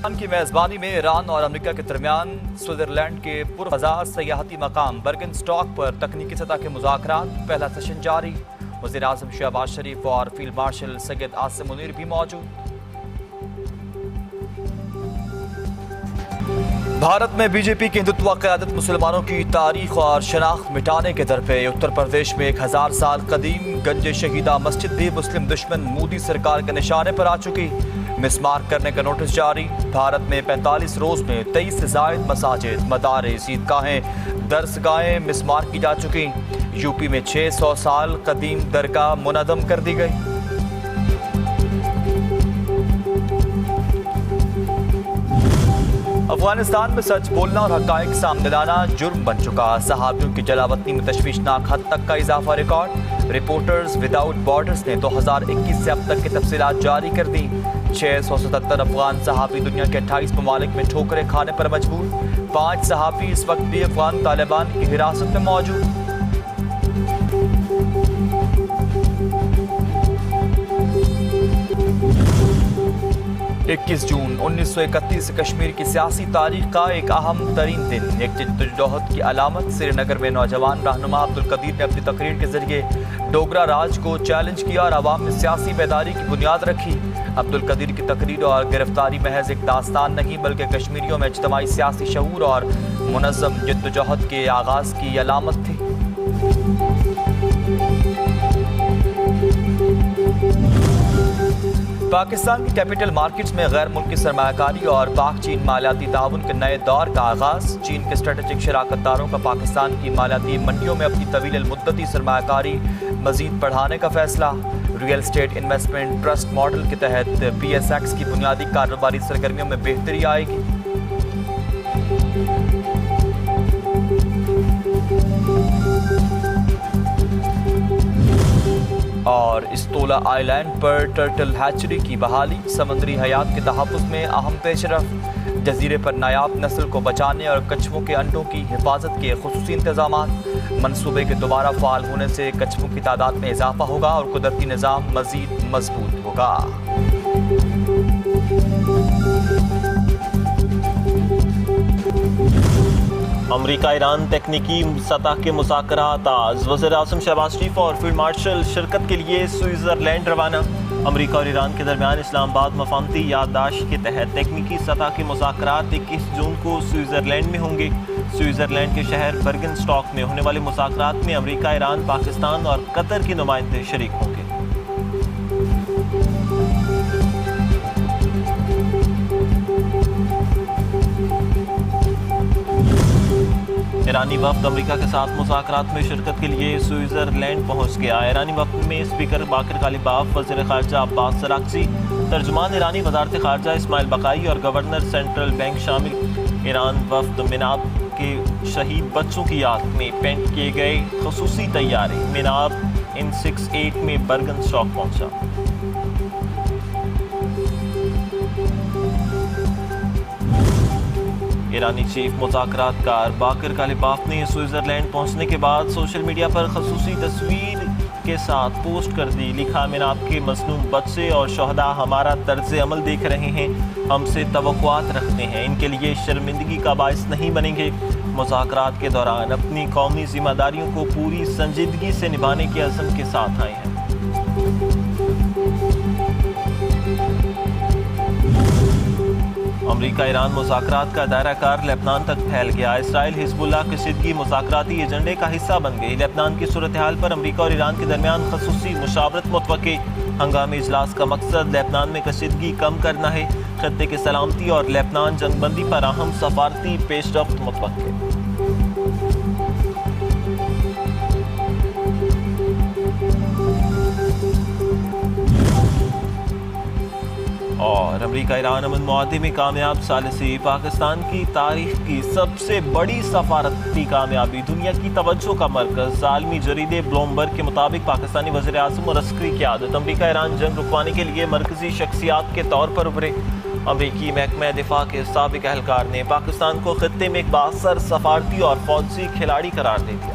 की मेजबानी में ईरान और अमेरिका के दरमियान स्विट्जरलैंड के पुरफज़ा सयाहती मकाम बर्गनस्टॉक पर तकनीकी सतह के मुज़ाकरात, पहला सेशन जारी। वज़ीर आज़म शहबाज शरीफ और फील्ड मार्शल सैयद आसिम मुनीर भी मौजूद। भारत में बीजेपी की हिंदुत्व क़यादत मुसलमानों की तारीख और शनाख्त मिटाने के दर पे। उत्तर प्रदेश में 1000 साल कदीम गंज शहीदा मस्जिद भी मुस्लिम दुश्मन मोदी सरकार के निशाने पर आ चुकी। मिसमार करने का नोटिस जारी। भारत में 45 रोज में 23 से जायद मसाजिद, मदारिस, ईदगाहें, दरसगाहें मिसमार की जा चुकी। यूपी में 600 साल कदीम दरगाह मुनज़्ज़म कर दी गई। अफगानिस्तान में सच बोलना और हक़ाइक़ सामने लाना जुर्म बन चुका। सहाबियों की जलावतनी में तशवीशनाक हद तक का इजाफा रिकॉर्ड। रिपोर्टर्स विदाउट बॉर्डर्स ने 2021 से अब तक की तफसीलात जारी कर दी। 677 अफगान सहाबी दुनिया के 28 ममालिक में ठोकरें खाने पर मजबूर। 5 सहाबी इस वक्त भी अफगान तालिबान की हिरासत में मौजूद। इक्कीस जून 1931 कश्मीर की सियासी तारीख का एक अहम तरीन दिन। एक जद्दोजहद की अलामत। श्रीनगर में नौजवान रहनुमा अब्दुल कदीर ने अपनी तकरीर के जरिए डोगरा राज को चैलेंज किया और आवाम में सियासी बेदारी की बुनियाद रखी। अब्दुल कदीर की तकरीर और गिरफ्तारी महज एक दास्तान नहीं बल्कि कश्मीरियों में इज्तिमाई सियासी शऊर और मुनज़्ज़म जद्दोजहद के आगाज़ की अलामत थी। पाकिस्तान की कैपिटल मार्केट्स में गैर मुल्की सरमायाकारी और पाक चीन मालियाती ताउन के नए दौर का आगाज़। चीन के स्ट्रेटेजिक शराकतदारों का पाकिस्तान की मालियाती मंडियों में अपनी तवील मुद्दती सरमायाकारी मजीद बढ़ाने का फैसला। Real estate investment trust model के तहत PSX की बुनियादी कारोबारी सरगर्मियों में बेहतरी आएगी। और इस्तोला आइलैंड पर टर्टल हैचरी की बहाली। समुद्री हयात के तहफ़्फ़ुज़ में अहम पेशरफ। जजीरे पर नायाब नस्ल को बचाने और कछुओं के अंडों की हिफाजत के खुसूसी इंतजामात। मनसूबे के दोबारा फ़ाल होने से कछुओं की तादाद में इजाफा होगा और कुदरती निज़ाम मज़ीद मजबूत होगा। अमरीका ईरान तकनीकी सतह के मुज़ाकरात आज। वज़ीर आज़म शहबाज शरीफ और फील्ड मार्शल शिरकत के लिए स्विट्ज़रलैंड रवाना। अमरीका और ईरान के दरमियान इस्लामाबाद मफाहमती याददाश्त के तहत तकनीकी सतह के मुज़ाकरात 21 जून को स्विट्ज़रलैंड में होंगे। स्विट्ज़रलैंड के शहर बर्गनस्टॉक में होने वाले मुज़ाकरात में अमरीका, ईरान, पाकिस्तान और कतर के नुमाइंदे शरीक होंगे। ईरानी वफ़द अमरीका के साथ मुज़ाकरात में शिरकत के लिए स्विट्ज़रलैंड पहुँच गया। ईरानी वफ़द में स्पीकर बाकर कालिबाफ, वज़ीर ख़ारजा अब्बास सराक्सी, तर्जुमान ईरानी वज़ारत ख़ारजा इस्माइल बकाई और गवर्नर सेंट्रल बैंक शामिल। ईरान वफ़द मिनाब के शहीद बच्चों की याद में पेंट किए गए ख़ुसूसी तैयारे मिनाब N68 में बर्गनस्टॉक पहुँचा। ईरानी चीफ मुज़ाकरातकार बाकर कालिबाफ ने स्विट्ज़रलैंड पहुंचने के बाद सोशल मीडिया पर खसूसी तस्वीर के साथ पोस्ट कर दी। लिखा, मिनाब के मज़लूम बच्चे और शहदा हमारा तर्ज़ अमल देख रहे हैं, हमसे तवक्कुआत रखते हैं, इनके लिए शर्मिंदगी का बाइस नहीं बनेंगे। मुज़ाकरात के दौरान अपनी कौमी जिम्मेदारियों को पूरी संजीदगी से निभाने के अज़्म के साथ आए हैं। अमरीका ईरान मुज़ाकरात का दायरा कार लेबनान तक फैल गया। इसराइल हिज़्बुल्लाह कशीदगी मुज़ाकराती एजेंडे का हिस्सा बन गई। लेबनान की सूरत हाल पर अमरीका और ईरान के दरमियान खसूसी मुशावरत मुतवक्के। हंगामी इजलास का मकसद लेबनान में कशीदगी कम करना है। खत्ते की सलामती और लेबनान जंगबंदी पर अहम सफारती पेशरफ्त मुतवक्के। और अमरीका ईरान अमन मुआहदे में कामयाब सालिसी। पाकिस्तान की तारीख की सबसे बड़ी सफारती कामयाबी। दुनिया की तवज्जो का मरकज़। आलमी जरीदे ब्लूमबर्ग के मुताबिक पाकिस्तानी वज़ीर आज़म और अस्करी क़यादत अमरीका ईरान जंग रुकवाने के लिए मरकज़ी शख्सियात के तौर पर उभरे। अमरीकी महकमा दिफा के साबिक एहलकार ने पाकिस्तान को खित्ते में एक बाअसर सफारती और फौजी खिलाड़ी करार दे दिया।